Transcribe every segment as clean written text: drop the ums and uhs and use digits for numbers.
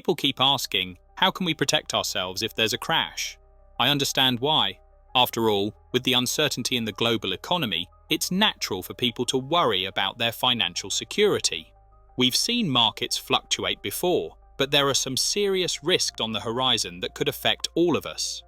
People keep asking, how can we protect ourselves if there's a crash? I understand why. After all, with the uncertainty in the global economy, it's natural for people to worry about their financial security. We've seen markets fluctuate before, but there are some serious risks on the horizon that could affect all of us.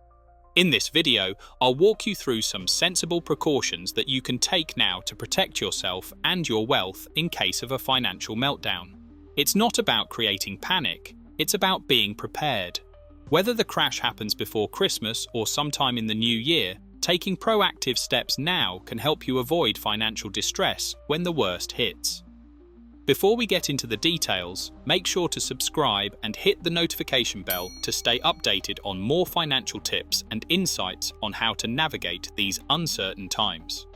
In this video, I'll walk you through some sensible precautions that you can take now to protect yourself and your wealth in case of a financial meltdown. It's not about creating panic, it's about being prepared. Whether the crash happens before Christmas or sometime in the new year, taking proactive steps now can help you avoid financial distress when the worst hits. Before we get into the details, make sure to subscribe and hit the notification bell to stay updated on more financial tips and insights on how to navigate these uncertain times.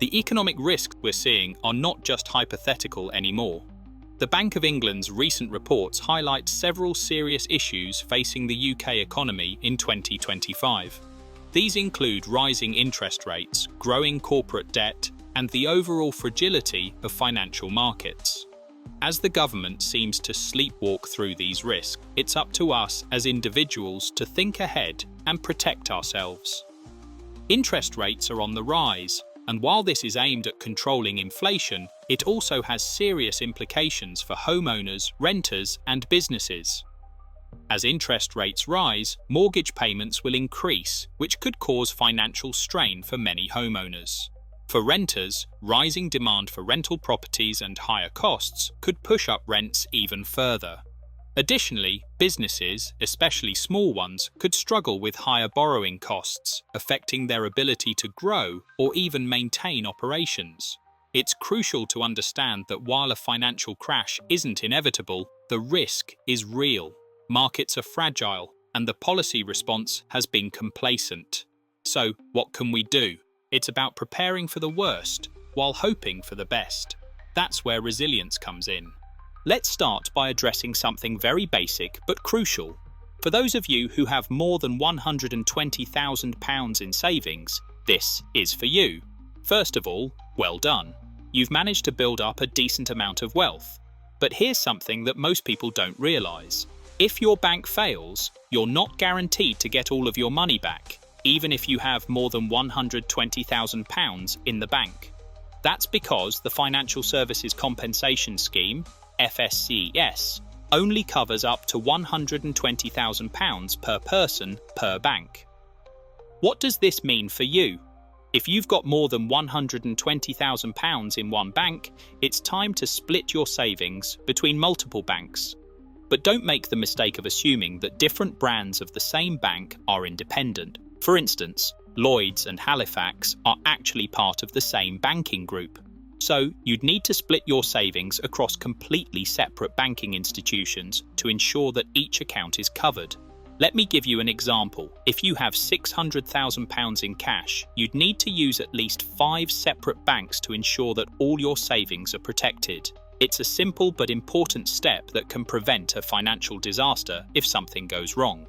The economic risks we're seeing are not just hypothetical anymore. The Bank of England's recent reports highlight several serious issues facing the UK economy in 2025. These include rising interest rates, growing corporate debt, and the overall fragility of financial markets. As the government seems to sleepwalk through these risks, it's up to us as individuals to think ahead and protect ourselves. Interest rates are on the rise, and while this is aimed at controlling inflation, it also has serious implications for homeowners, renters, and businesses. As interest rates rise, mortgage payments will increase, which could cause financial strain for many homeowners. For renters, rising demand for rental properties and higher costs could push up rents even further. Additionally, businesses, especially small ones, could struggle with higher borrowing costs, affecting their ability to grow or even maintain operations. It's crucial to understand that while a financial crash isn't inevitable, the risk is real. Markets are fragile, and the policy response has been complacent. So, what can we do? It's about preparing for the worst while hoping for the best. That's where resilience comes in. Let's start by addressing something very basic but crucial. For those of you who have more than £120,000 in savings, this is for you. First of all, well done. You've managed to build up a decent amount of wealth. But here's something that most people don't realise. If your bank fails, you're not guaranteed to get all of your money back, even if you have more than £120,000 in the bank. That's because the Financial Services Compensation Scheme, FSCS, only covers up to £120,000 per person per bank. What does this mean for you? If you've got more than £120,000 in one bank, it's time to split your savings between multiple banks. But don't make the mistake of assuming that different brands of the same bank are independent. For instance, Lloyds and Halifax are actually part of the same banking group. So, you'd need to split your savings across completely separate banking institutions to ensure that each account is covered. Let me give you an example. If you have £600,000 in cash, you'd need to use at least 5 separate banks to ensure that all your savings are protected. It's a simple but important step that can prevent a financial disaster if something goes wrong.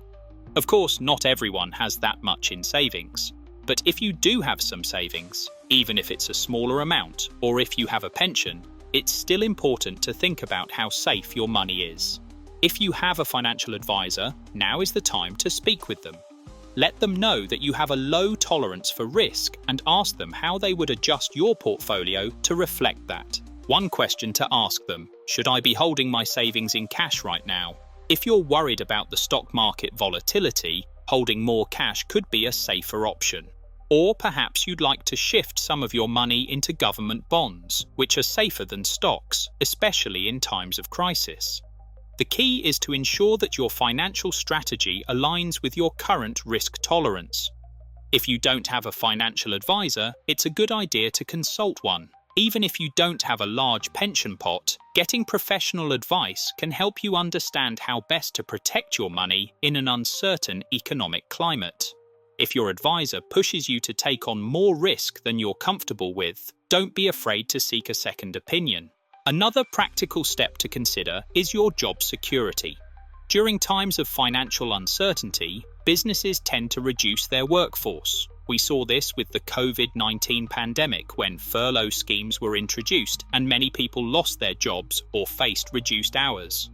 Of course, not everyone has that much in savings. But if you do have some savings, even if it's a smaller amount, or if you have a pension, it's still important to think about how safe your money is. If you have a financial advisor, now is the time to speak with them. Let them know that you have a low tolerance for risk and ask them how they would adjust your portfolio to reflect that. One question to ask them: should I be holding my savings in cash right now? If you're worried about the stock market volatility, holding more cash could be a safer option. Or perhaps you'd like to shift some of your money into government bonds, which are safer than stocks, especially in times of crisis. The key is to ensure that your financial strategy aligns with your current risk tolerance. If you don't have a financial advisor, it's a good idea to consult one. Even if you don't have a large pension pot, getting professional advice can help you understand how best to protect your money in an uncertain economic climate. If your advisor pushes you to take on more risk than you're comfortable with, don't be afraid to seek a second opinion. Another practical step to consider is your job security. During times of financial uncertainty, businesses tend to reduce their workforce. We saw this with the COVID-19 pandemic when furlough schemes were introduced and many people lost their jobs or faced reduced hours.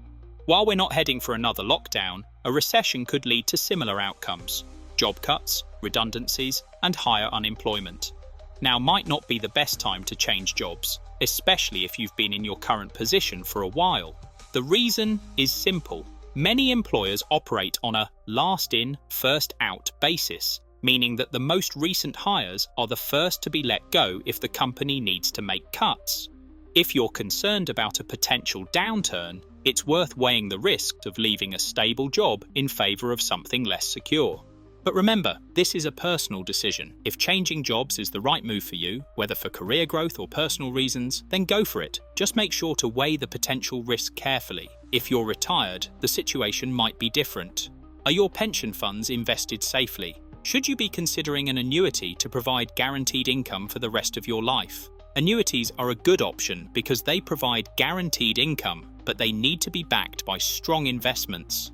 While we're not heading for another lockdown, a recession could lead to similar outcomes: job cuts, redundancies, and higher unemployment. Now might not be the best time to change jobs, especially if you've been in your current position for a while. The reason is simple. Many employers operate on a last in, first out basis, meaning that the most recent hires are the first to be let go if the company needs to make cuts. If you're concerned about a potential downturn, it's worth weighing the risk of leaving a stable job in favor of something less secure. But remember, this is a personal decision. If changing jobs is the right move for you, whether for career growth or personal reasons, then go for it. Just make sure to weigh the potential risk carefully. If you're retired, the situation might be different. Are your pension funds invested safely? Should you be considering an annuity to provide guaranteed income for the rest of your life? Annuities are a good option because they provide guaranteed income, but they need to be backed by strong investments.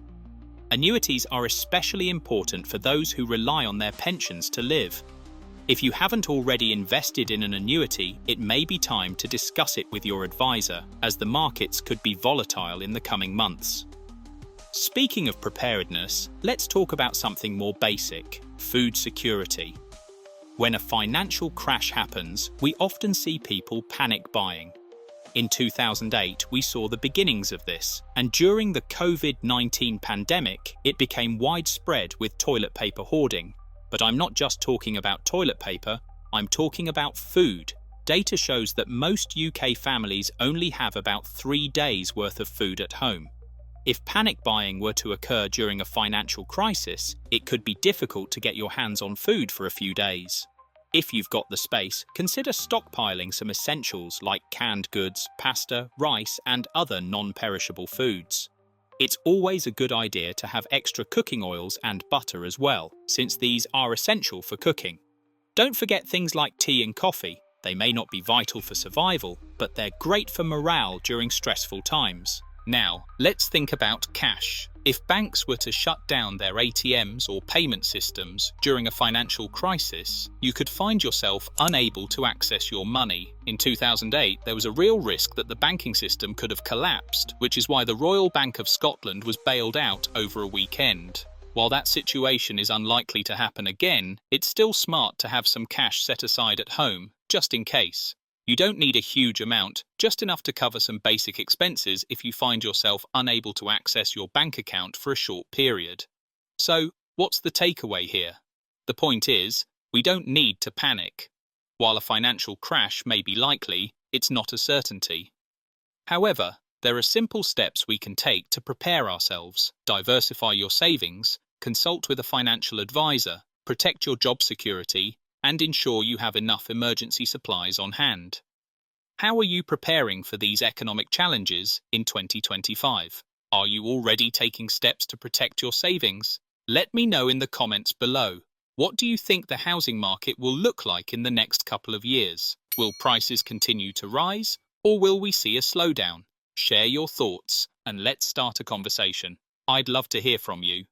Annuities are especially important for those who rely on their pensions to live. If you haven't already invested in an annuity, it may be time to discuss it with your advisor, as the markets could be volatile in the coming months. Speaking of preparedness, let's talk about something more basic: food security. When a financial crash happens, we often see people panic buying. In 2008, we saw the beginnings of this, and during the COVID-19 pandemic, it became widespread with toilet paper hoarding. But I'm not just talking about toilet paper, I'm talking about food. Data shows that most UK families only have about 3 days' worth of food at home. If panic buying were to occur during a financial crisis, it could be difficult to get your hands on food for a few days. If you've got the space, consider stockpiling some essentials like canned goods, pasta, rice, and other non-perishable foods. It's always a good idea to have extra cooking oils and butter as well, since these are essential for cooking. Don't forget things like tea and coffee. They may not be vital for survival, but they're great for morale during stressful times. Now, let's think about cash. If banks were to shut down their ATMs or payment systems during a financial crisis, you could find yourself unable to access your money. In 2008, there was a real risk that the banking system could have collapsed, which is why the Royal Bank of Scotland was bailed out over a weekend. While that situation is unlikely to happen again, it's still smart to have some cash set aside at home, just in case. You don't need a huge amount, just enough to cover some basic expenses if you find yourself unable to access your bank account for a short period. So, what's the takeaway here? The point is, we don't need to panic. While a financial crash may be likely, it's not a certainty. However, there are simple steps we can take to prepare ourselves: diversify your savings, consult with a financial advisor, protect your job security, and ensure you have enough emergency supplies on hand. How are you preparing for these economic challenges in 2025? Are you already taking steps to protect your savings? Let me know in the comments below. What do you think the housing market will look like in the next couple of years? Will prices continue to rise, or will we see a slowdown? Share your thoughts, and let's start a conversation. I'd love to hear from you.